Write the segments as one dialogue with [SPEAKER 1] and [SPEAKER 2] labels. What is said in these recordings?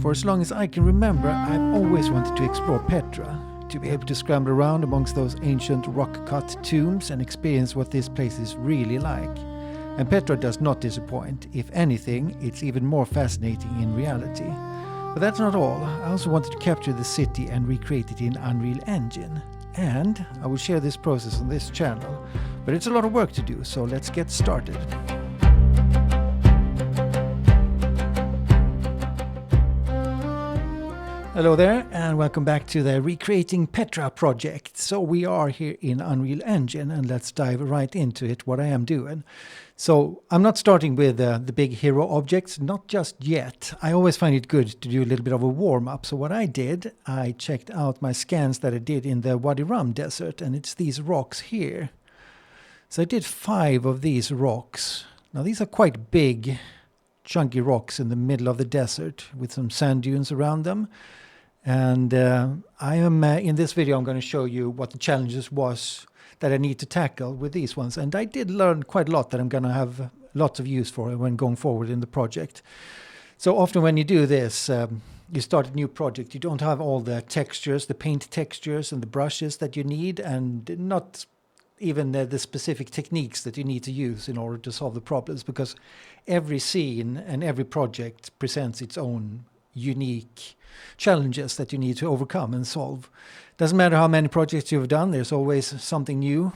[SPEAKER 1] For as long as I can remember, I've always wanted to explore Petra, to be able to scramble around amongst those ancient rock-cut tombs and experience what this place is really like. And Petra does not disappoint. If anything, it's even more fascinating in reality. But that's not all. I also wanted to capture the city and recreate it in Unreal Engine. And I will share this process on this channel. But it's a lot of work to do, so let's get started. Hello there, and welcome back to the Recreating Petra project. So we are here in Unreal Engine, and let's dive right into it, what I am doing. So I'm not starting with the big hero objects, not just yet. I always find it good to do a little bit of a warm-up. So what I did, I checked out my scans that I did in the Wadi Rum desert, and it's these rocks here. So I did 5 of these rocks. Now these are quite big, chunky rocks in the middle of the desert with some sand dunes around them. And I am in this video I'm going to show you what the challenges was that I need to tackle with these ones. And I did learn quite a lot that I'm going to have lots of use for when going forward in the project. So often when you do this, you start a new project, you don't have all the textures, the paint textures and the brushes that you need, and not even the specific techniques that you need to use in order to solve the problems, because every scene and every project presents its own unique challenges that you need to overcome and solve. Doesn't matter how many projects you've done, there's always something new.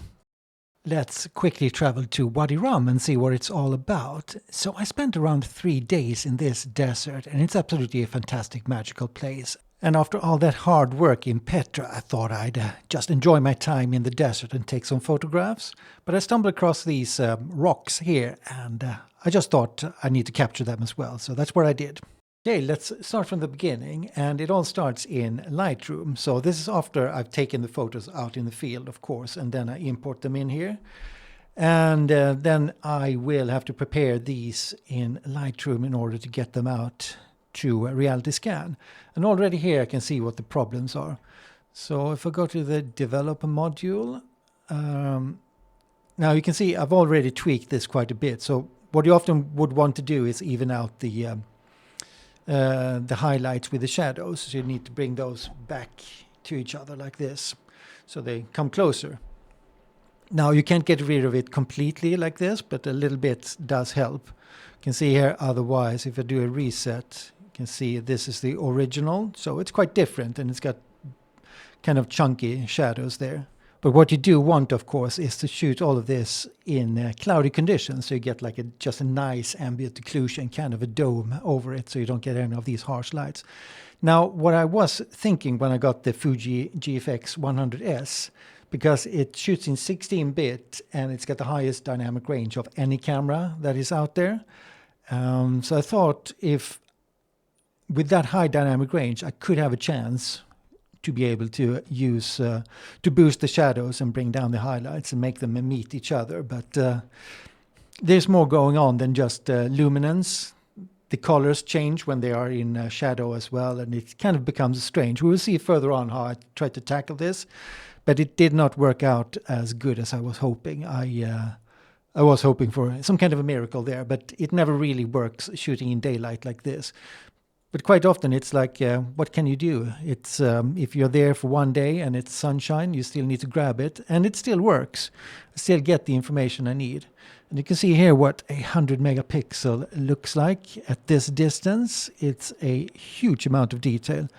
[SPEAKER 1] Let's quickly travel to Wadi Rum and see what it's all about. So I spent around 3 days in this desert, and it's absolutely a fantastic magical place. And after all that hard work in Petra, I thought I'd just enjoy my time in the desert and take some photographs. But I stumbled across these rocks here, and I just thought I need to capture them as well. So that's what I did. Okay, let's start from the beginning, and it all starts in Lightroom. So this is after I've taken the photos out in the field, of course, and then I import them in here. And then I will have to prepare these in Lightroom in order to get them out to Reality Scan. And already here I can see what the problems are. So if I go to the developer module, now you can see I've already tweaked this quite a bit. So what you often would want to do is even out the highlights with the shadows. So you need to bring those back to each other like this, so they come closer. Now you can't get rid of it completely like this, but a little bit does help. You can see here otherwise, if I do a reset, you can see this is the original. So it's quite different, and it's got kind of chunky shadows there. But what you do want, of course, is to shoot all of this in cloudy conditions, so you get like just a nice ambient occlusion, kind of a dome over it, so you don't get any of these harsh lights. Now, what I was thinking when I got the Fuji GFX 100S, because it shoots in 16-bit and it's got the highest dynamic range of any camera that is out there. So I thought if with that high dynamic range, I could have a chance to be able to use to boost the shadows and bring down the highlights and make them meet each other. But there's more going on than just luminance. The colors change when they are in shadow as well, and it kind of becomes strange. We will see further on how I try to tackle this, but it did not work out as good as I was hoping. I was hoping for some kind of a miracle there, but it never really works shooting in daylight like this. But quite often it's like, what can you do? It's if you're there for one day and it's sunshine, you still need to grab it, and it still works. I still get the information I need. And you can see here what 100 megapixel looks like at this distance. It's a huge amount of detail.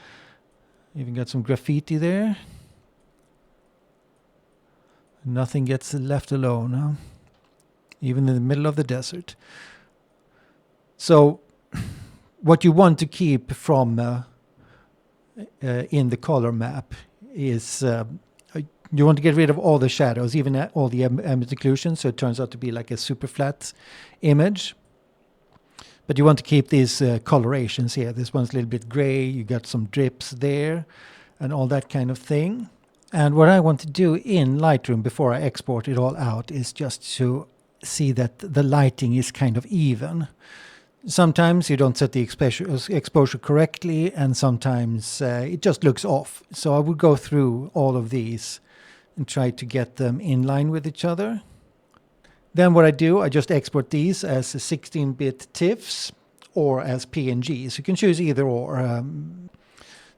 [SPEAKER 1] Even got some graffiti there. Nothing gets left alone, huh? Even in the middle of the desert. So what you want to keep from in the color map is you want to get rid of all the shadows, even all the ambient occlusion, so it turns out to be like a super flat image. But you want to keep these colorations here. This one's a little bit gray, you got some drips there, and all that kind of thing. And what I want to do in Lightroom before I export it all out is just to see that the lighting is kind of even. Sometimes you don't set the exposure correctly, and sometimes it just looks off. So I would go through all of these and try to get them in line with each other. Then what I do, I just export these as 16-bit TIFFs, or as PNGs. You can choose either or.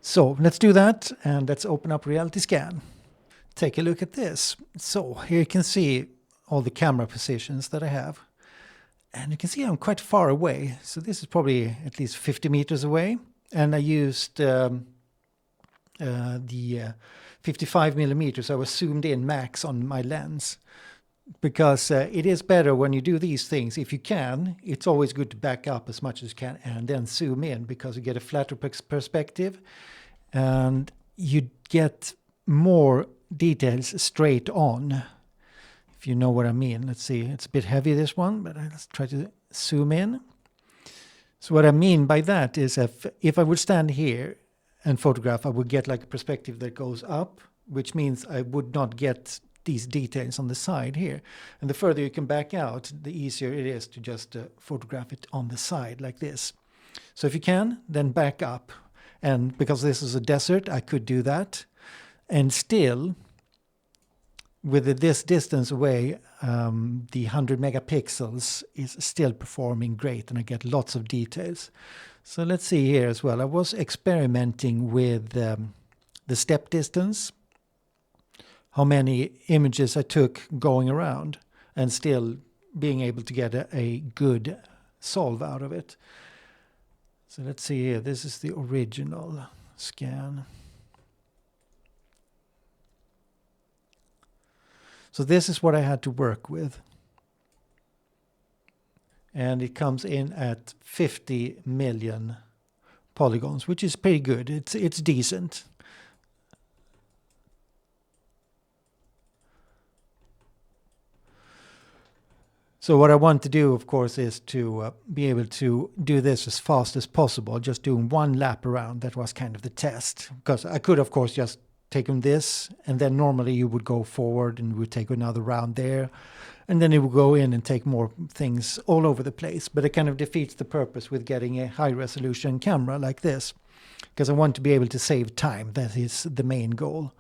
[SPEAKER 1] So let's do that, and let's open up Reality Scan. Take a look at this. So here you can see all the camera positions that I have. And you can see I'm quite far away. So this is probably at least 50 meters away. And I used the 55 millimeters. I was zoomed in max on my lens. Because it is better when you do these things. If you can, it's always good to back up as much as you can and then zoom in, because you get a flatter perspective. And you get more details straight on. If you know what I mean. Let's see, it's a bit heavy, this one, but let's try to zoom in. So what I mean by that is if I would stand here and photograph, I would get like a perspective that goes up, which means I would not get these details on the side here. And the further you can back out, the easier it is to just photograph it on the side like this. So if you can, then back up. And because this is a desert, I could do that. And still, with this distance away, the 100 megapixels is still performing great, and I get lots of details. So let's see here as well. I was experimenting with the step distance, how many images I took going around, and still being able to get a good solve out of it. So let's see here. This is the original scan. So this is what I had to work with. And it comes in at 50 million polygons, which is pretty good. It's decent. So what I want to do, of course, is to be able to do this as fast as possible, just doing one lap around. That was kind of the test. Because I could, of course, just taken this, and then normally you would go forward and would take another round there, and then it would go in and take more things all over the place. But it kind of defeats the purpose with getting a high resolution camera like this, because I want to be able to save time. That is the main goal.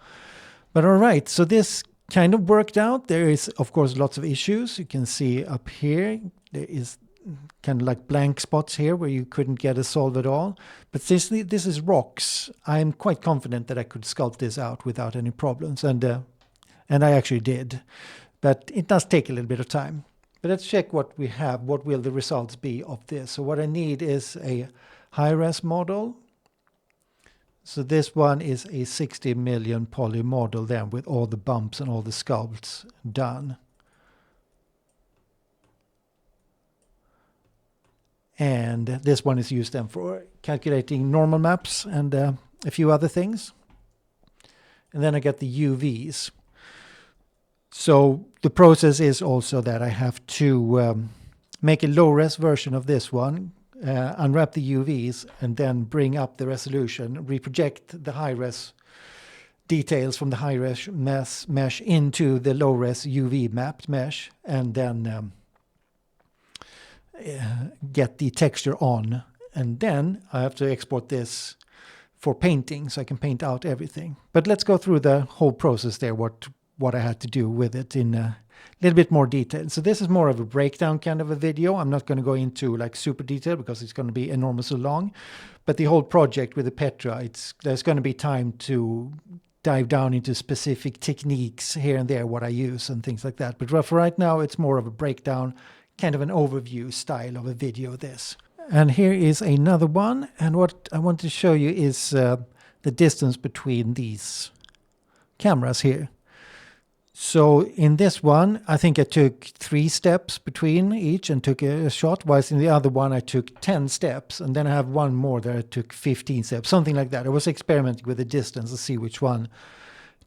[SPEAKER 1] But all right, so this kind of worked out. There is, of course, lots of issues. You can see up here, there is kind of like blank spots here where you couldn't get a solve at all. But this is rocks. I'm quite confident that I could sculpt this out without any problems. And I actually did. But it does take a little bit of time. But let's check what we have. What will the results be of this? So what I need is a high-res model. So this one is a 60 million poly model then, with all the bumps and all the sculpts done. And this one is used then for calculating normal maps and a few other things. And then I get the UVs. So the process is also that I have to make a low-res version of this one, unwrap the UVs, and then bring up the resolution, reproject the high-res details from the high-res mesh into the low-res UV mapped mesh, and then get the texture on. And then I have to export this for painting, so I can paint out everything. But let's go through the whole process there, what I had to do with it in a little bit more detail. So this is more of a breakdown kind of a video. I'm not going to go into like super detail because it's going to be enormously long. But the whole project with the Petra, there's going to be time to dive down into specific techniques here and there, what I use and things like that. But for right now, it's more of a breakdown, kind of an overview style of a video, this. And here is another one. And what I want to show you is the distance between these cameras here. So in this one, I think I took 3 steps between each and took a shot, whilst in the other one I took 10 steps, and then I have one more that I took 15 steps, something like that. I was experimenting with the distance to see which one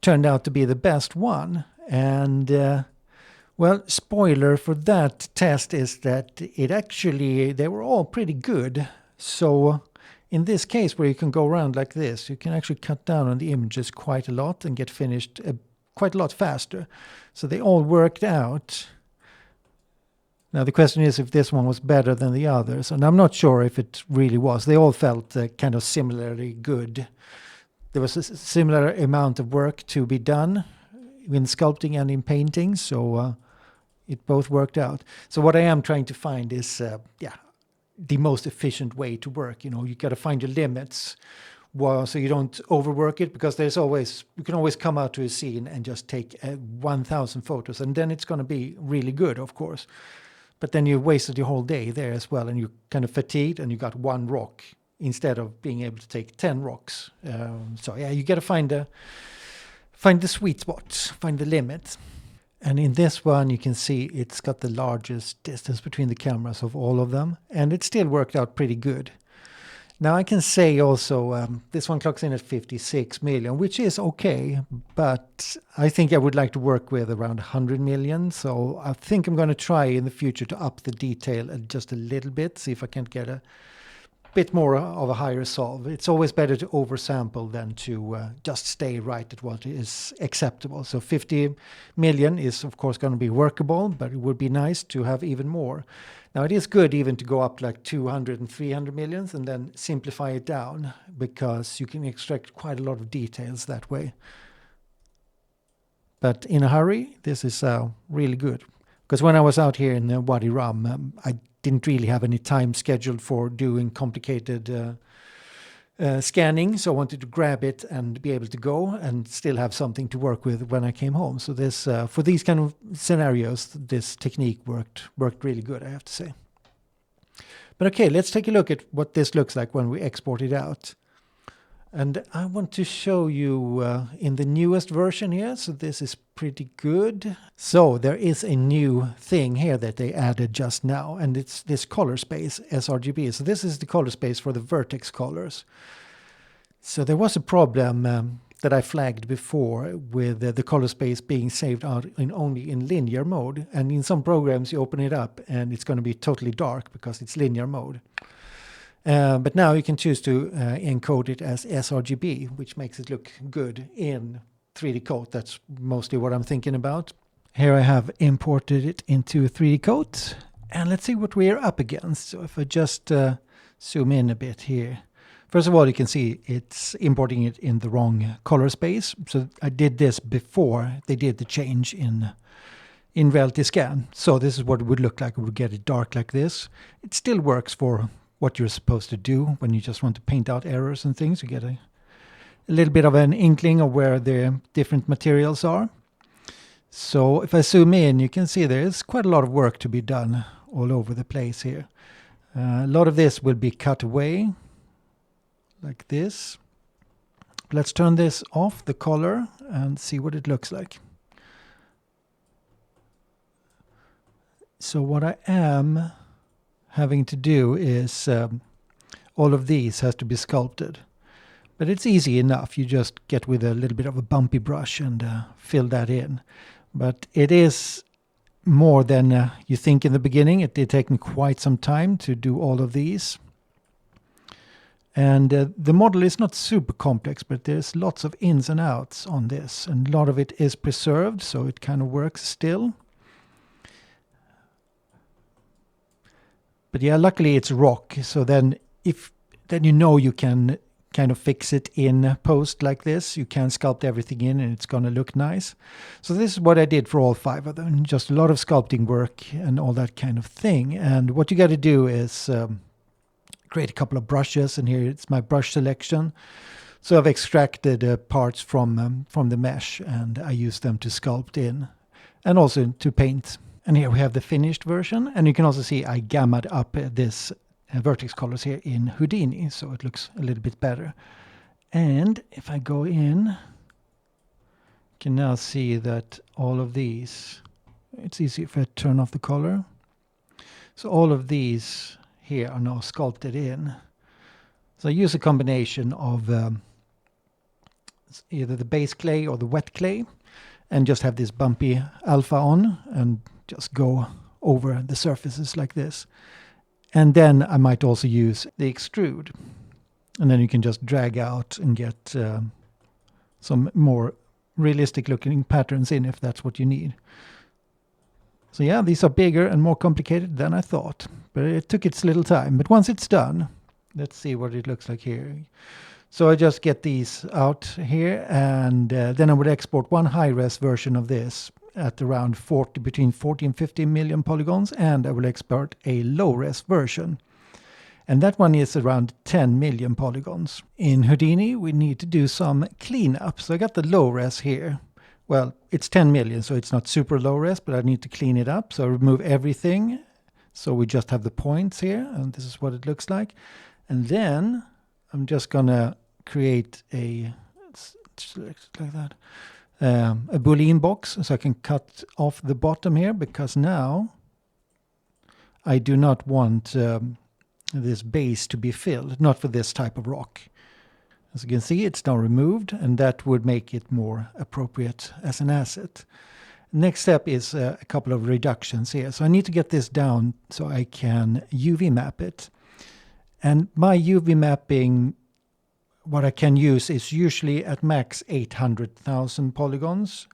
[SPEAKER 1] turned out to be the best one. And well, spoiler for that test is that they were all pretty good. So in this case, where you can go around like this, you can actually cut down on the images quite a lot and get finished quite a lot faster. So they all worked out. Now the question is if this one was better than the others, and I'm not sure if it really was. They all felt kind of similarly good. There was a similar amount of work to be done in sculpting and in painting, so it both worked out. So what I am trying to find is the most efficient way to work. You know, you got to find your limits, well, so you don't overwork it, because you can always come out to a scene and just take 1,000 photos, and then it's going to be really good, of course. But then you wasted your whole day there as well, and you're kind of fatigued, and you got one rock instead of being able to take 10 rocks. So yeah, you got to find the sweet spot, find the limit. And in this one, you can see it's got the largest distance between the cameras of all of them, and it still worked out pretty good. Now I can say also, this one clocks in at 56 million, which is okay, but I think I would like to work with around 100 million. So I think I'm going to try in the future to up the detail just a little bit, see if I can get a bit more of a higher solve. It's always better to oversample than to just stay right at what is acceptable. So 50 million is of course going to be workable, but it would be nice to have even more. Now it is good even to go up like 200 and 300 millions and then simplify it down, because you can extract quite a lot of details that way. But in a hurry, this is really good. Because when I was out here in Wadi Rum, I didn't really have any time scheduled for doing complicated scanning, so I wanted to grab it and be able to go and still have something to work with when I came home. So this, for these kind of scenarios, this technique worked really good, I have to say. But okay, let's take a look at what this looks like when we export it out. And I want to show you in the newest version here, so this is pretty good. So there is a new thing here that they added just now, and it's this color space, sRGB. So this is the color space for the vertex colors. So there was a problem that I flagged before with the color space being saved out only in linear mode. And in some programs you open it up and it's going to be totally dark because it's linear mode. But now you can choose to encode it as sRGB, which makes it look good in 3D Coat. That's mostly what I'm thinking about. Here I have imported it into 3D Coat, and let's see what we're up against. So if I just zoom in a bit here. First of all, you can see it's importing it in the wrong color space. So I did this before they did the change in Reality Scan. So this is what it would look like. It would get it dark like this. It still works for what you're supposed to do when you just want to paint out errors and things. You get a little bit of an inkling of where the different materials are. So if I zoom in, you can see there's quite a lot of work to be done all over the place here. A lot of this will be cut away like this. Let's turn this off, the color, and see what it looks like. So what I am having to do is all of these has to be sculpted, but it's easy enough. You just get with a little bit of a bumpy brush and fill that in. But it is more than you think in the beginning. It did take me quite some time to do all of these, and the model is not super complex, but there's lots of ins and outs on this, and a lot of it is preserved, so it kind of works still. But yeah, luckily it's rock, so then you know you can kind of fix it in post like this. You can sculpt everything in and it's going to look nice. So this is what I did for all 5 of them, just a lot of sculpting work and all that kind of thing. And what you got to do is create a couple of brushes, and here it's my brush selection. So I've extracted parts from the mesh, and I use them to sculpt in and also to paint. And here we have the finished version, and you can also see I gammaed up this vertex colors here in Houdini, so it looks a little bit better. And if I go in, you can now see that all of these, it's easy if I turn off the color. So all of these here are now sculpted in. So I use a combination of either the base clay or the wet clay, and just have this bumpy alpha on and just go over the surfaces like this. And then I might also use the extrude, and then you can just drag out and get some more realistic looking patterns in if that's what you need. So yeah, these are bigger and more complicated than I thought, but it took its little time. But once it's done, let's see what it looks like here. So I just get these out here, and then I would export one high-res version of this at around between 40 and 50 million polygons, and I will export a low-res version And that one is around 10 million polygons. In Houdini, we need to do some cleanup. So I got the low res here. Well, it's 10 million, so it's not super low res, but I need to clean it up. So I remove everything. So we just have the points here, and this is what it looks like. And then I'm just going to create a, like that, a Boolean box, so I can cut off the bottom here, because now I do not want this base to be filled, not for this type of rock. As you can see, it's now removed, and that would make it more appropriate as an asset. Next step is a couple of reductions here. So I need to get this down so I can UV map it. And my UV mapping, what I can use is usually at max 800,000 polygons.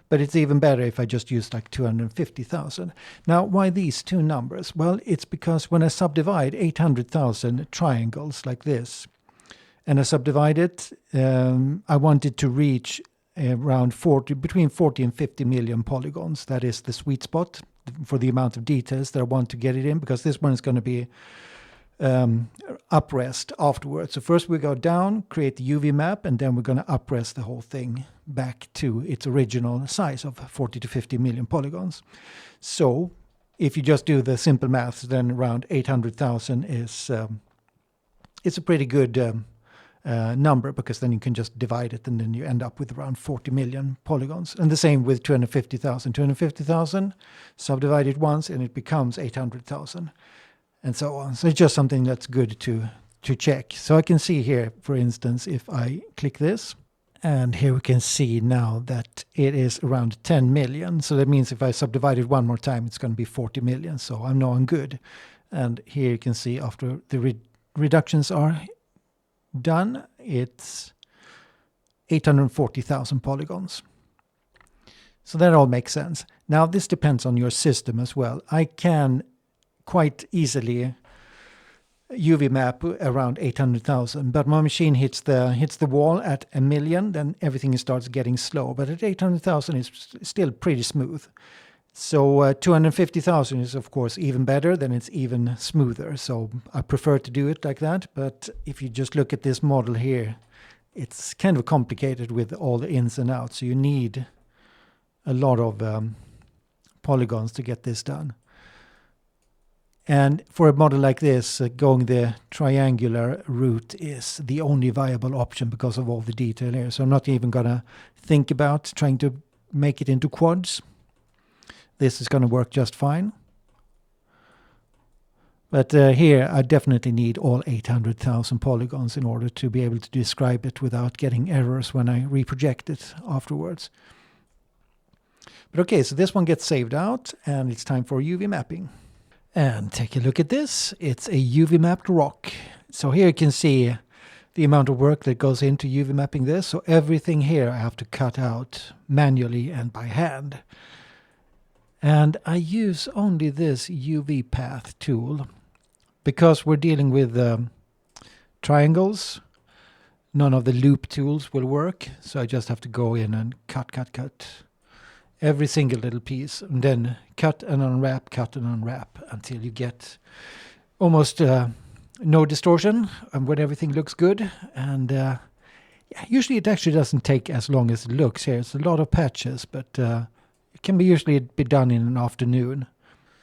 [SPEAKER 1] But it's even better if I just use like 250,000. Now, why these two numbers? Well, it's because when I subdivide 800,000 triangles like this, and I subdivide it, I want it to reach around between 40 and 50 million polygons. That is the sweet spot for the amount of details that I want to get it in, because this one is going to be uprest afterwards. So first we go down, create the UV map, and then we're going to uprest the whole thing back to its original size of 40 to 50 million polygons. So if you just do the simple math, then around 800,000 is it's a pretty good number, because then you can just divide it and then you end up with around 40 million polygons. And the same with 250,000. 250,000 subdivided once and it becomes 800,000. And so on. So it's just something that's good to check. So I can see here, for instance, if I click this, and here we can see now that it is around 10 million. So that means if I subdivide it one more time, it's going to be 40 million. So I know I'm good. And here you can see after the reductions are done, it's 840,000 polygons. So that all makes sense. Now this depends on your system as well. I can quite easily UV map around 800,000, but my machine hits the wall at 1 million, then everything starts getting slow. But at 800,000 it's still pretty smooth. So 250,000 is of course even better, then it's even smoother. So I prefer to do it like that. But if you just look at this model here, it's kind of complicated with all the ins and outs. So you need a lot of polygons to get this done. And for a model like this, going the triangular route is the only viable option because of all the detail here. So I'm not even going to think about trying to make it into quads. This is going to work just fine. But here I definitely need all 800,000 polygons in order to be able to describe it without getting errors when I reproject it afterwards. But okay, so this one gets saved out and it's time for UV mapping. And take a look at this. It's a UV mapped rock. So here you can see the amount of work that goes into UV mapping this. So everything here I have to cut out manually and by hand. And I use only this UV path tool because we're dealing with triangles. None of the loop tools will work. So I just have to go in and cut every single little piece, and then cut and unwrap until you get almost no distortion and when everything looks good. And yeah, usually it actually doesn't take as long as it looks here. It's a lot of patches, but it can usually be done in an afternoon.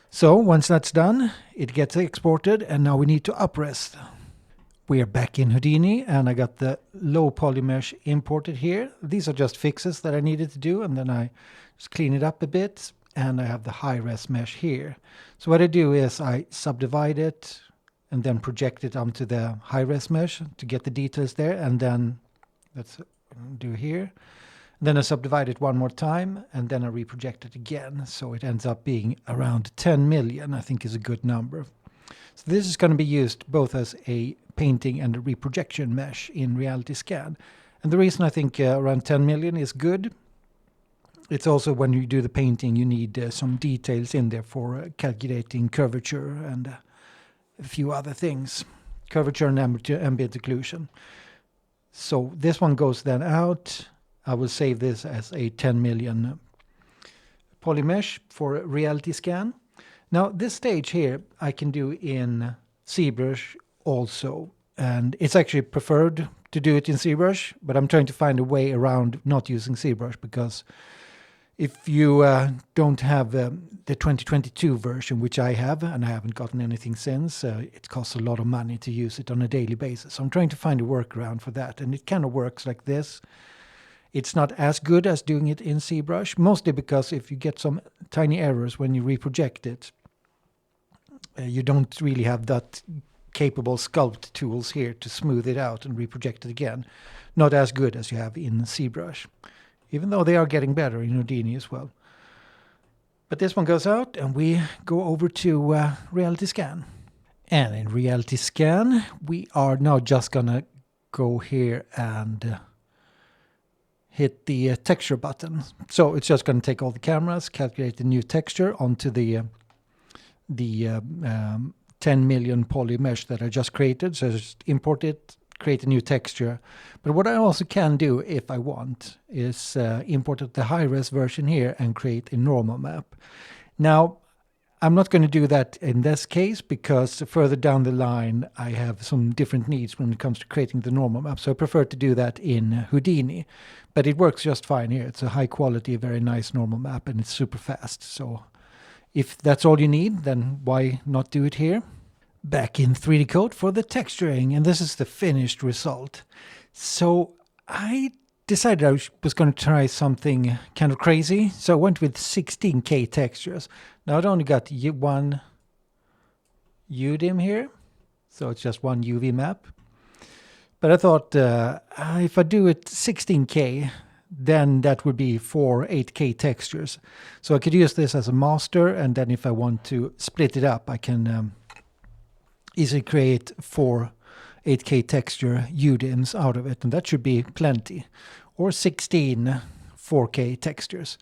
[SPEAKER 1] So once that's done, it gets exported, and now we need to uprest. We are back in Houdini, and I got the low poly mesh imported here. These are just fixes that I needed to do, and then I just clean it up a bit, and I have the high res mesh here. So what I do is I subdivide it and then project it onto the high res mesh to get the details there, and then let's do here. Then I subdivide it one more time, and then I reproject it again. So it ends up being around 10 million, I think is a good number. So this is going to be used both as a painting and a reprojection mesh in Reality Scan. And the reason I think around 10 million is good, it's also when you do the painting, you need some details in there for calculating curvature and a few other things. Curvature and ambient occlusion. So this one goes then out. I will save this as a 10 million polymesh for Reality Scan. Now this stage here I can do in ZBrush also. And it's actually preferred to do it in ZBrush, but I'm trying to find a way around not using ZBrush, because if you don't have the 2022 version, which I have, and I haven't gotten anything since, it costs a lot of money to use it on a daily basis. So I'm trying to find a workaround for that, and it kind of works like this. It's not as good as doing it in ZBrush, mostly because if you get some tiny errors when you reproject it, you don't really have that capable sculpt tools here to smooth it out and reproject it again. Not as good as you have in ZBrush, even though they are getting better in Houdini as well. But this one goes out, and we go over to Reality Scan. And in Reality Scan, we are now just gonna go here and hit the texture button. So it's just gonna take all the cameras, calculate the new texture onto the 10 million poly mesh that I just created. So just import it, create a new texture. But what I also can do, if I want, is import the high-res version here and create a normal map. Now, I'm not going to do that in this case, because further down the line I have some different needs when it comes to creating the normal map. So I prefer to do that in Houdini. But it works just fine here. It's a high quality, very nice normal map, and it's super fast. So if that's all you need, then why not do it here? Back in 3D Code for the texturing, and this is the finished result. So I decided I was going to try something kind of crazy. So I went with 16K textures. Now I've only got one UDIM here, so it's just one UV map. But I thought if I do it 16K, then that would be 4 8K textures. So I could use this as a master, and then if I want to split it up, I can easily create 4 8K texture UDIMs out of it, and that should be plenty. Or 16 4K textures.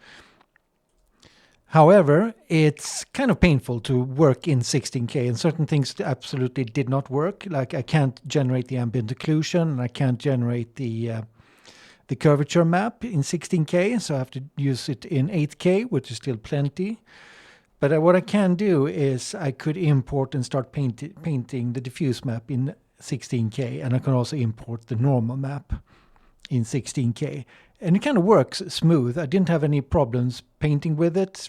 [SPEAKER 1] However, it's kind of painful to work in 16K, and certain things absolutely did not work. Like I can't generate the ambient occlusion, and I can't generate the curvature map in 16K, so I have to use it in 8K, which is still plenty. But what I can do is I could import and start painting the diffuse map in 16K, and I can also import the normal map in 16K. And it kind of works smooth. I didn't have any problems painting with it,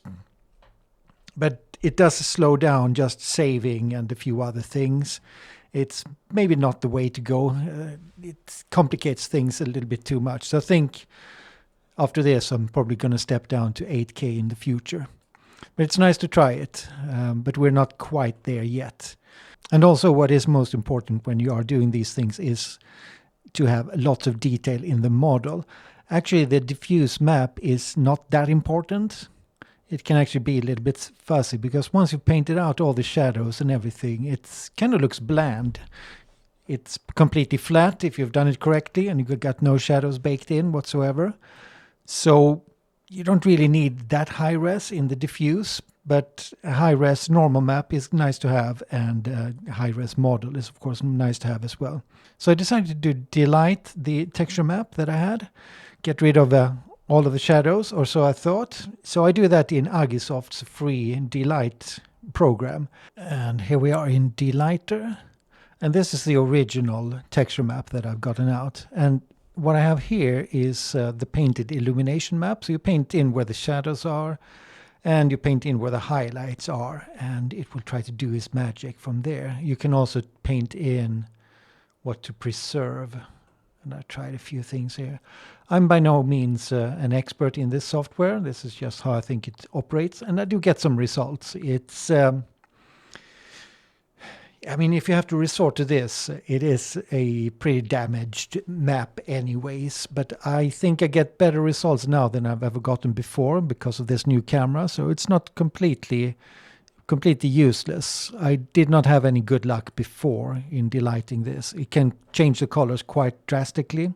[SPEAKER 1] but it does slow down just saving and a few other things. It's maybe not the way to go. It complicates things a little bit too much. So I think after this, I'm probably going to step down to 8K in the future. But it's nice to try it, but we're not quite there yet. And also what is most important when you are doing these things is to have lots of detail in the model. Actually, the diffuse map is not that important. It can actually be a little bit fuzzy, because once you've painted out all the shadows and everything, it kind of looks bland. It's completely flat if you've done it correctly and you've got no shadows baked in whatsoever. So you don't really need that high res in the diffuse, but a high res normal map is nice to have, and a high res model is of course nice to have as well. So I decided to delete the texture map that I had, get rid of all of the shadows, or so I thought. So I do that in Agisoft's free delete program. And here we are in Delighter. And this is the original texture map that I've gotten out. And what I have here is the painted illumination map. So you paint in where the shadows are, and you paint in where the highlights are, and it will try to do its magic from there. You can also paint in what to preserve. And I tried a few things here. I'm by no means an expert in this software. This is just how I think it operates, and I do get some results. It's I mean, if you have to resort to this, it is a pretty damaged map anyways, but I think I get better results now than I've ever gotten before because of this new camera, so it's not completely useless. I did not have any good luck before in delighting this. It can change the colors quite drastically.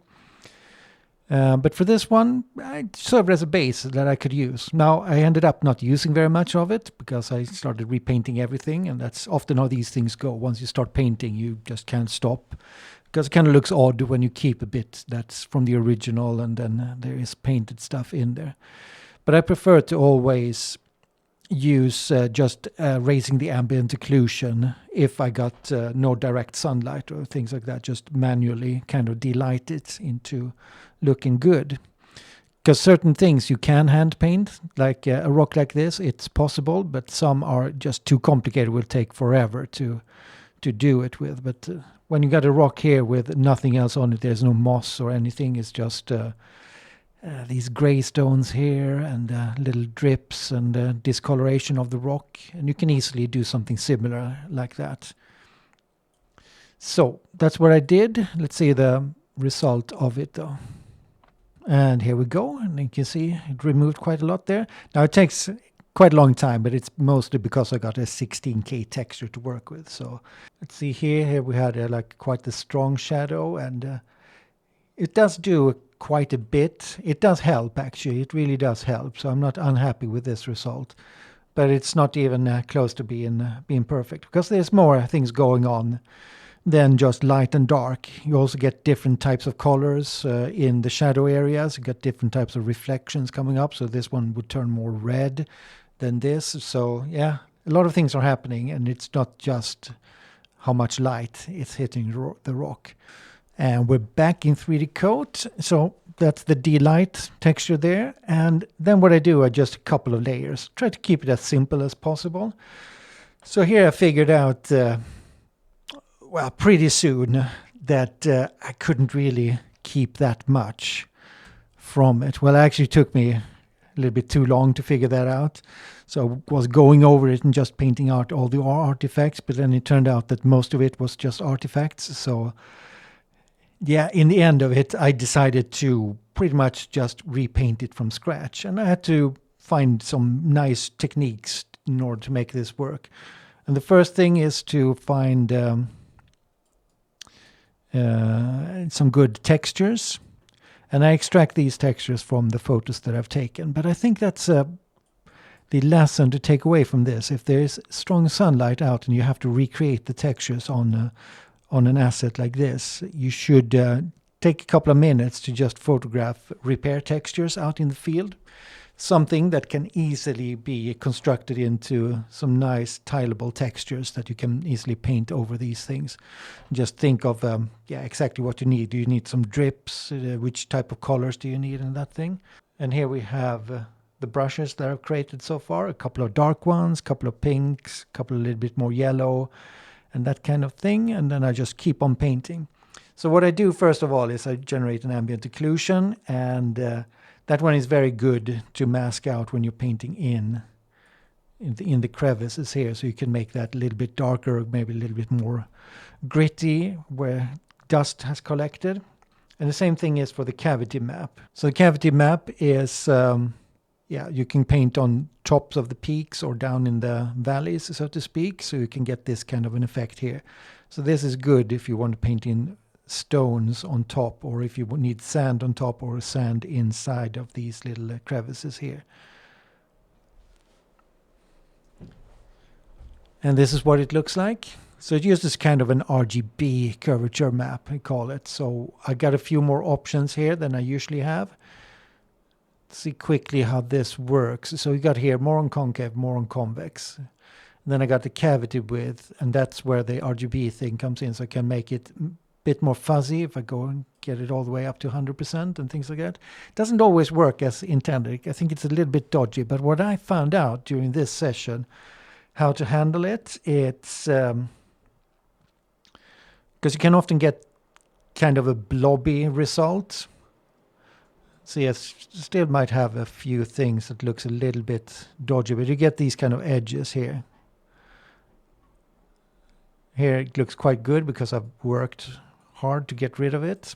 [SPEAKER 1] But for this one, it served as a base that I could use. Now, I ended up not using very much of it because I started repainting everything, and that's often how these things go. Once you start painting, you just can't stop, because it kind of looks odd when you keep a bit that's from the original and then there is painted stuff in there. But I prefer to always use just raising the ambient occlusion if I got no direct sunlight or things like that, just manually kind of delight it into looking good. Because certain things you can hand paint, like a rock like this, it's possible, but some are just too complicated, will take forever to do it with. But when you got a rock here with nothing else on it, there's no moss or anything, it's just these gray stones here and little drips and discoloration of the rock, and you can easily do something similar like that. So that's what I did. Let's see the result of it though. And here we go, and you can see it removed quite a lot there. Now it takes quite a long time, but it's mostly because I got a 16K texture to work with. So let's see here we had like quite the strong shadow, and it does do quite a bit. It does help, actually. It really does help. So I'm not unhappy with this result, but it's not even close to being perfect, because there's more things going on than just light and dark. You also get different types of colors in the shadow areas. You get different types of reflections coming up. So this one would turn more red than this. So yeah, a lot of things are happening, and it's not just how much light is hitting the rock. And we're back in 3D coat. So that's the D-light texture there. And then what I do, I just a couple of layers. Try to keep it as simple as possible. So here I figured out well, pretty soon that I couldn't really keep that much from it. Well, it actually took me a little bit too long to figure that out. So I was going over it and just painting out all the artifacts, but then it turned out that most of it was just artifacts. So yeah, in the end of it, I decided to pretty much just repaint it from scratch. And I had to find some nice techniques in order to make this work. And the first thing is to find some good textures, and I extract these textures from the photos that I've taken. But I think that's the lesson to take away from this. If there is strong sunlight out and you have to recreate the textures on an asset like this, you should take a couple of minutes to just photograph repair textures out in the field. Something that can easily be constructed into some nice tileable textures that you can easily paint over these things. Just think of exactly what you need. Do you need some drips? Which type of colors do you need in that thing? And here we have the brushes that I've created so far. A couple of dark ones, a couple of pinks, a couple a little bit more yellow, and that kind of thing. And then I just keep on painting. So what I do first of all is I generate an ambient occlusion, and that one is very good to mask out when you're painting in the crevices here. So you can make that a little bit darker, maybe a little bit more gritty where dust has collected. And the same thing is for the cavity map. So the cavity map is, you can paint on tops of the peaks or down in the valleys, so to speak. So you can get this kind of an effect here. So this is good if you want to paint in stones on top, or if you need sand on top or sand inside of these little crevices here. And this is what it looks like. So it uses kind of an RGB curvature map, I call it. So I got a few more options here than I usually have. Let's see quickly how this works. So you got here more on concave, more on convex. And then I got the cavity width, and that's where the RGB thing comes in. So I can make it bit more fuzzy if I go and get it all the way up to 100% and things like that. It doesn't always work as intended. I think it's a little bit dodgy, but what I found out during this session, how to handle it, it's because you can often get kind of a blobby result. So yes, still might have a few things that looks a little bit dodgy, but you get these kind of edges here. Here it looks quite good because I've worked hard to get rid of it.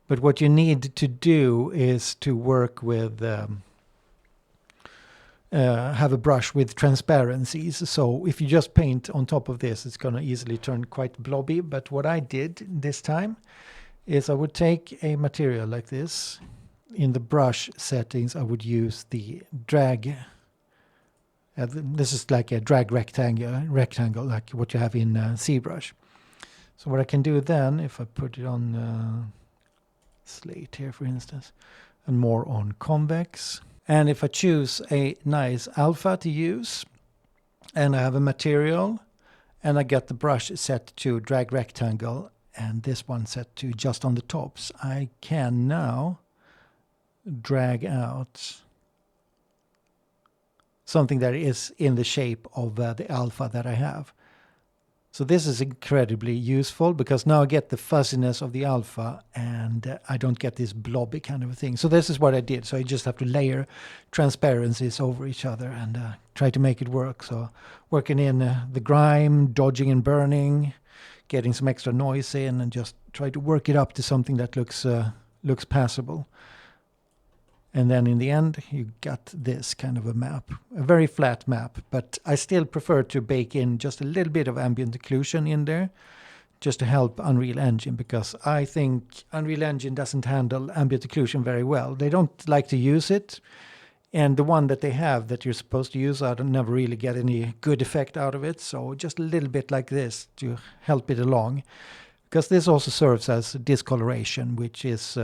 [SPEAKER 1] But what you need to do is to work with have a brush with transparencies. So if you just paint on top of this, it's going to easily turn quite blobby. But what I did this time is I would take a material like this. In the brush settings, I would use the drag. This is like a drag rectangle like what you have in ZBrush. So what I can do then, if I put it on slate here, for instance, and more on convex, And if I choose a nice alpha to use, and I have a material, and I get the brush set to drag rectangle, and this one set to just on the tops, I can now drag out something that is in the shape of the alpha that I have. So this is incredibly useful because now I get the fuzziness of the alpha and I don't get this blobby kind of a thing. So this is what I did. So I just have to layer transparencies over each other and try to make it work. So working in the grime, dodging and burning, getting some extra noise in, and just try to work it up to something that looks passable. And then in the end, you got this kind of a map, a very flat map. But I still prefer to bake in just a little bit of ambient occlusion in there, just to help Unreal Engine, because I think Unreal Engine doesn't handle ambient occlusion very well. They don't like to use it. And the one that they have that you're supposed to use, I don't never really get any good effect out of it. So just a little bit like this to help it along. Because this also serves as discoloration, which is...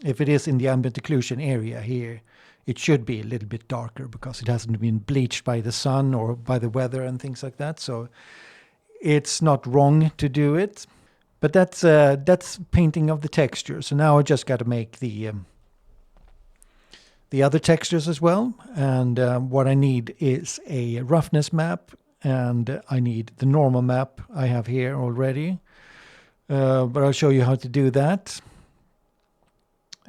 [SPEAKER 1] if it is in the ambient occlusion area here, it should be a little bit darker because it hasn't been bleached by the sun or by the weather and things like that. So it's not wrong to do it. But that's painting of the texture. So now I just got to make the other textures as well. And what I need is a roughness map, and I need the normal map I have here already. But I'll show you how to do that.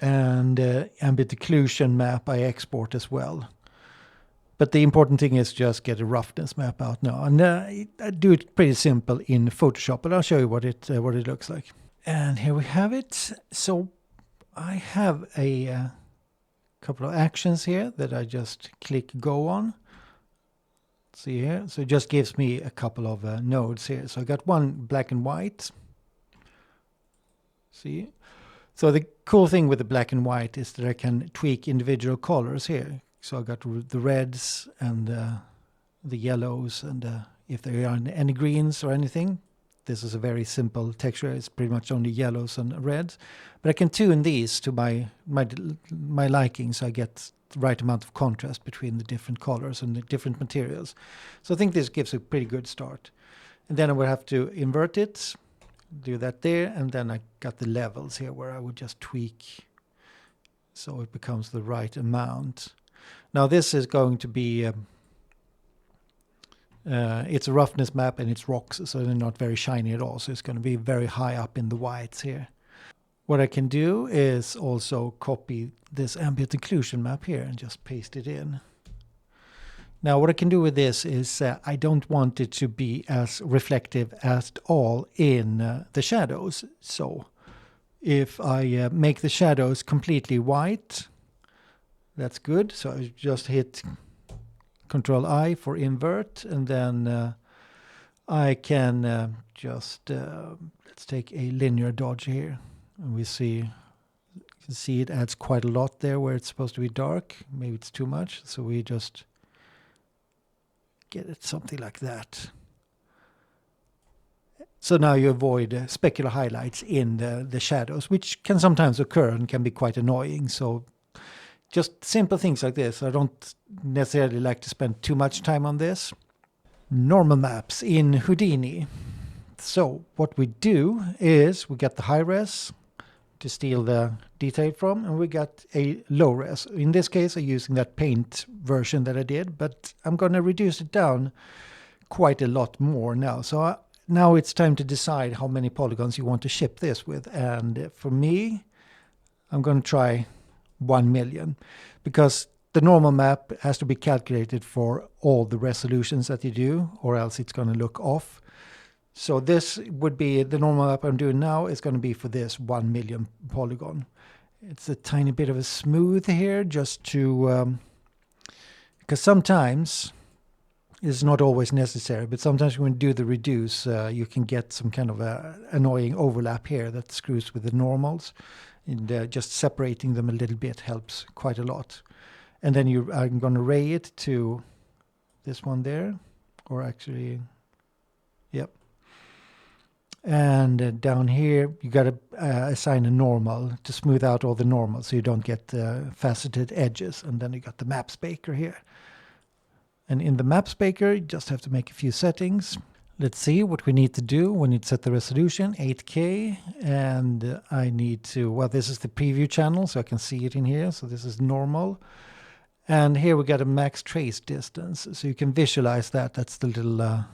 [SPEAKER 1] And ambient occlusion map I export as well. But the important thing is just get a roughness map out now. And I do it pretty simple in Photoshop, but I'll show you what it looks like. And here we have it. So I have a couple of actions here that I just click go on. See here? So it just gives me a couple of nodes here. So I got one black and white. See? So the cool thing with the black and white is that I can tweak individual colors here. So I got the reds and the yellows, and if there are any greens or anything, this is a very simple texture. It's pretty much only yellows and reds. But I can tune these to my liking, so I get the right amount of contrast between the different colors and the different materials. So I think this gives a pretty good start. And then I will have to invert it. Do that there, and then I got the levels here where I would just tweak so it becomes the right amount. Now this is going to be it's a roughness map and it's rocks, so they're not very shiny at all, so it's going to be very high up in the whites here. What I can do is also copy this ambient occlusion map here and just paste it in. Now what I can do with this is I don't want it to be as reflective at all in the shadows. So if I make the shadows completely white, that's good. So I just hit Control I for invert, and then I can just, let's take a linear dodge here. And we see, you can see it adds quite a lot there where it's supposed to be dark. Maybe it's too much. So we just get it something like that. So now you avoid specular highlights in the shadows, which can sometimes occur and can be quite annoying. So just simple things like this. I don't necessarily like to spend too much time on this. Normal maps in Houdini. So what we do is we get the high res to steal the detail from, and we got a low res. In this case, I'm using that paint version that I did, but I'm going to reduce it down quite a lot more now. So now it's time to decide how many polygons you want to ship this with. And for me, I'm going to try 1 million, because the normal map has to be calculated for all the resolutions that you do, or else it's going to look off. So this would be the normal map I'm doing now is going to be for this 1 million polygon. It's a tiny bit of a smooth here just to, because sometimes it's not always necessary, but sometimes when you do the reduce, you can get some kind of annoying overlap here that screws with the normals. And just separating them a little bit helps quite a lot. And then I'm going to ray it to this one there, or actually, yep. And down here, you got to assign a normal to smooth out all the normals so you don't get faceted edges. And then you got the maps baker here. And in the maps baker, you just have to make a few settings. Let's see what we need to do. We need to set the resolution 8K, and I need to, well, this is the preview channel, so I can see it in here. So this is normal. And here we got a max trace distance, so you can visualize that. That's the little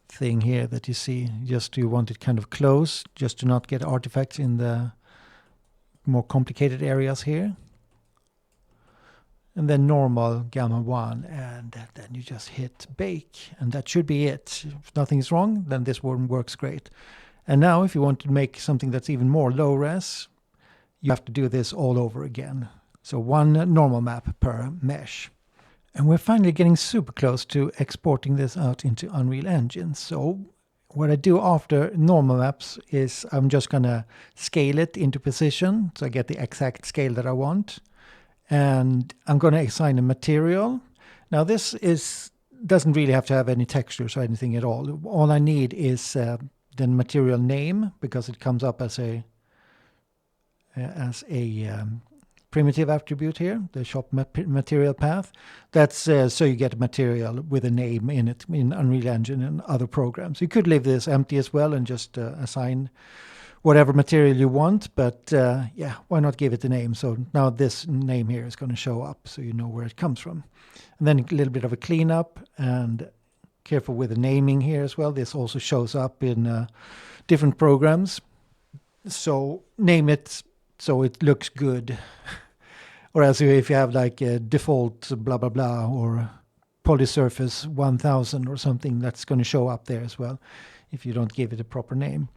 [SPEAKER 1] thing here that you see. Just you want it kind of close, just to not get artifacts in the more complicated areas here. And then normal gamma 1, and then you just hit bake, and that should be it. If nothing's wrong, then this one works great. And now if you want to make something that's even more low res, you have to do this all over again. So one normal map per mesh. And we're finally getting super close to exporting this out into Unreal Engine. So what I do after normal maps is I'm just gonna scale it into position, so I get the exact scale that I want. And I'm going to assign a material. Now this doesn't really have to have any textures or anything at all. All I need is the material name, because it comes up as a primitive attribute here, the shop material path. That's so you get a material with a name in it in Unreal Engine and other programs. You could leave this empty as well and just assign whatever material you want, but yeah, why not give it a name? So now this name here is going to show up, so you know where it comes from. And then a little bit of a cleanup, and careful with the naming here as well. This also shows up in different programs. So name it so it looks good. Or else if you have like a default blah blah blah or polysurface 1000 or something, that's going to show up there as well if you don't give it a proper name.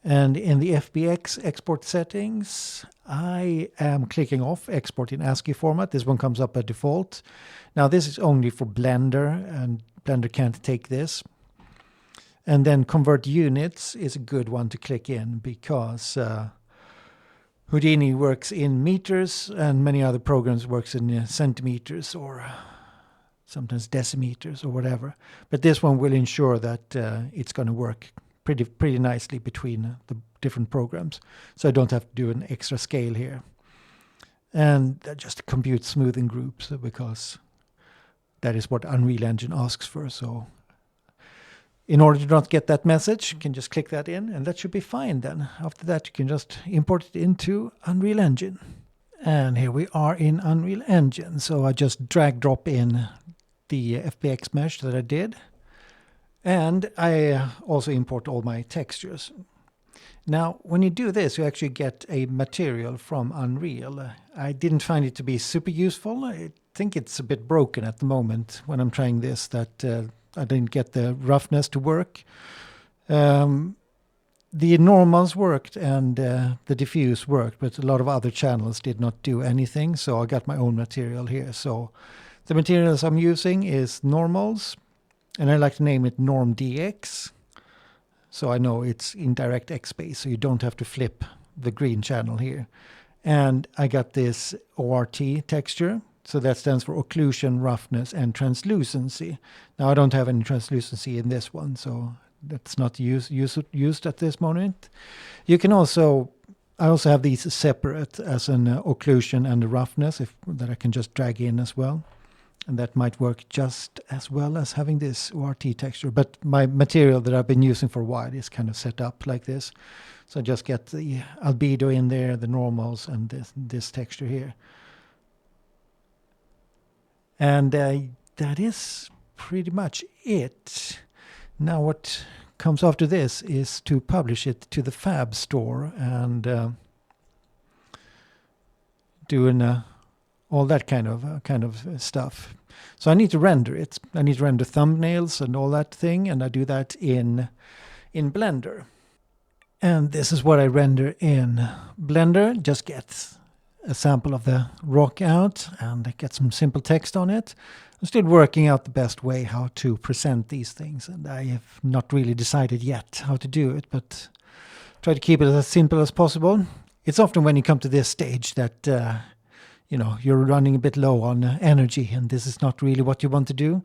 [SPEAKER 1] And in the FBX export settings, I am clicking off export in ASCII format. This one comes up by default. Now this is only for Blender, and Blender can't take this. And then convert units is a good one to click in, because Houdini works in meters and many other programs works in centimeters or sometimes decimeters or whatever. But this one will ensure that it's going to work pretty nicely between the different programs, so I don't have to do an extra scale here. And just compute smoothing groups, because that is what Unreal Engine asks for. So in order to not get that message, you can just click that in, and that should be fine then. After that, you can just import it into Unreal Engine. And here we are in Unreal Engine. So I just drag drop in the FBX mesh that I did. And I also import all my textures. Now, when you do this, you actually get a material from Unreal. I didn't find it to be super useful. I think it's a bit broken at the moment when I'm trying this, that I didn't get the roughness to work. The normals worked and the diffuse worked, but a lot of other channels did not do anything. So I got my own material here. So the materials I'm using is normals. And I like to name it Norm DX, so I know it's in DirectX space, so you don't have to flip the green channel here. And I got this ORT texture, so that stands for occlusion, roughness, and translucency. Now I don't have any translucency in this one, so that's not used at this moment. You can also, I also have these separate as an occlusion and a roughness that I can just drag in as well. And that might work just as well as having this ORT texture. But my material that I've been using for a while is kind of set up like this. So I just get the albedo in there, the normals, and this texture here. And that is pretty much it. Now what comes after this is to publish it to the Fab store and doing all that kind of stuff. So I need to render it. I need to render thumbnails and all that thing, and I do that in Blender. And this is what I render in Blender. Just get a sample of the rock out and get some simple text on it. I'm still working out the best way how to present these things, and I have not really decided yet how to do it, but try to keep it as simple as possible. It's often when you come to this stage that you're running a bit low on energy, and this is not really what you want to do.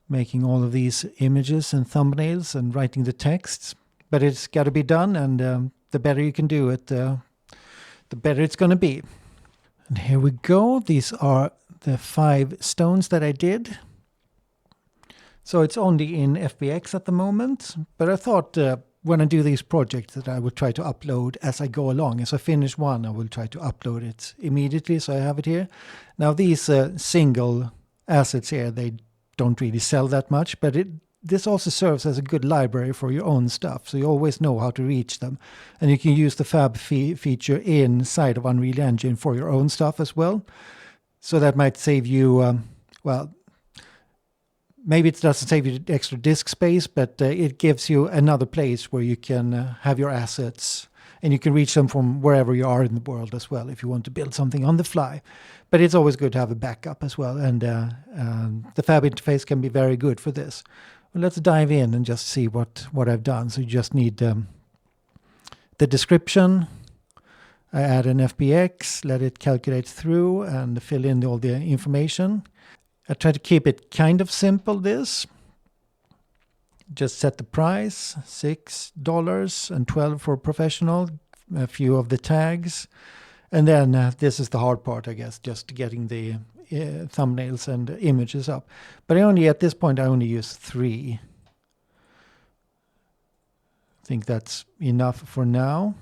[SPEAKER 1] making all of these images and thumbnails and writing the texts. But it's got to be done, and the better you can do it, the better it's going to be. And here we go. These are the 5 stones that I did. So it's only in FBX at the moment, but I thought when I do these projects that I would try to upload as I go along. As I finish one, I will try to upload it immediately, so I have it here. Now these single assets here, they don't really sell that much, but this also serves as a good library for your own stuff, so you always know how to reach them. And you can use the fab feature inside of Unreal Engine for your own stuff as well. So that might save you, well, maybe it doesn't save you extra disk space, but it gives you another place where you can have your assets, and you can reach them from wherever you are in the world as well if you want to build something on the fly. But it's always good to have a backup as well, and the fab interface can be very good for this. Well, let's dive in and just see what I've done. So you just need the description. I add an FBX, let it calculate through and fill in all the information. I try to keep it kind of simple, this. Just set the price, $6 and $12 for professional, a few of the tags. And then this is the hard part, I guess, just getting the thumbnails and images up. But at this point, I only use 3. I think that's enough for now.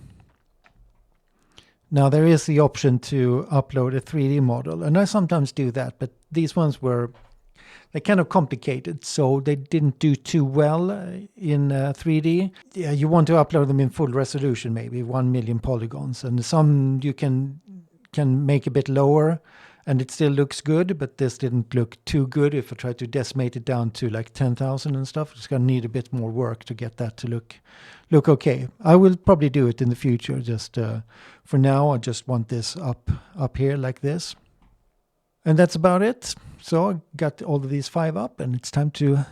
[SPEAKER 1] Now there is the option to upload a 3D model, and I sometimes do that, but these ones they're kind of complicated, so they didn't do too well in 3D. Yeah, you want to upload them in full resolution, maybe 1 million polygons, and some you can make a bit lower, and it still looks good, but this didn't look too good. If I try to decimate it down to like 10,000 and stuff, it's going to need a bit more work to get that to look okay. I will probably do it in the future. Just for now, I just want this up here like this. And that's about it. So I got all of these 5 up, and it's time to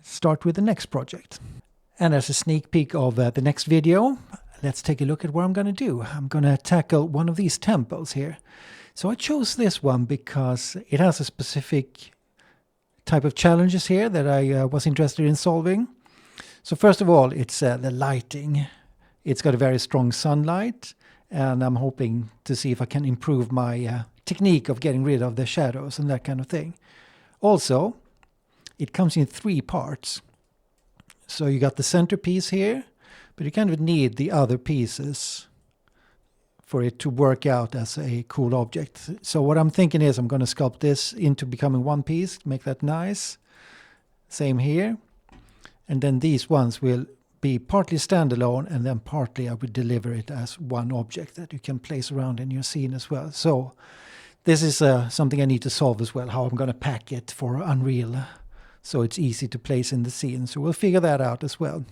[SPEAKER 1] start with the next project. And as a sneak peek of the next video, let's take a look at what I'm going to do. I'm going to tackle one of these temples here. So I chose this one because it has a specific type of challenges here that I was interested in solving. So first of all, it's the lighting. It's got a very strong sunlight, and I'm hoping to see if I can improve my technique of getting rid of the shadows and that kind of thing. Also, it comes in 3 parts. So you got the centerpiece here, but you kind of need the other pieces for it to work out as a cool object. So what I'm thinking is I'm going to sculpt this into becoming one piece, make that nice. Same here. And then these ones will be partly standalone, and then partly I will deliver it as one object that you can place around in your scene as well. So this is something I need to solve as well, how I'm going to pack it for Unreal so it's easy to place in the scene. So we'll figure that out as well.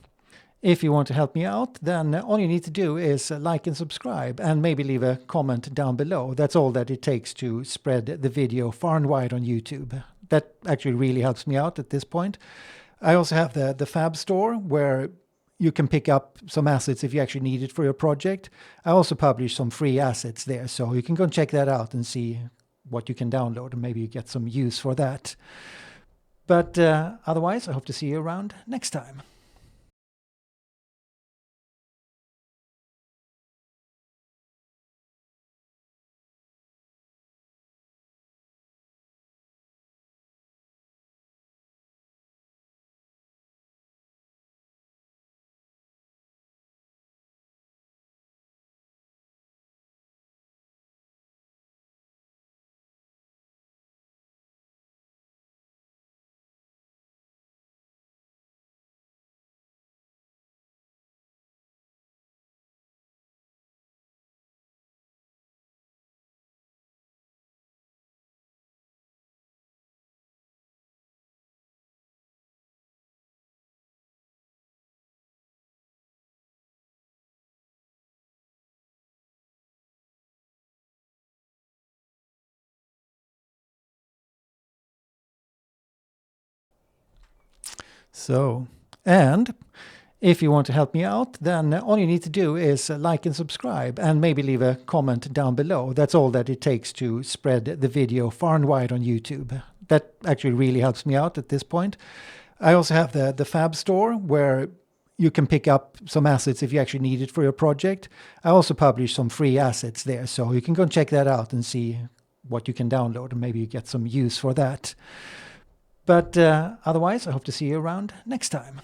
[SPEAKER 1] If you want to help me out, then all you need to do is like and subscribe, and maybe leave a comment down below. That's all that it takes to spread the video far and wide on YouTube. That actually really helps me out at this point. I also have the Fab store where you can pick up some assets if you actually need it for your project. I also publish some free assets there, so you can go and check that out and see what you can download, and maybe you get some use for that. But otherwise, I hope to see you around next time. So, and if you want to help me out, then all you need to do is like and subscribe, and maybe leave a comment down below. That's all that it takes to spread the video far and wide on YouTube. that actually really helps me out at this point. I also have the Fab Store where you can pick up some assets if you actually need it for your project. I also publish some free assets there, so you can go and check that out and see what you can download, and maybe you get some use for that. But otherwise, I hope to see you around next time.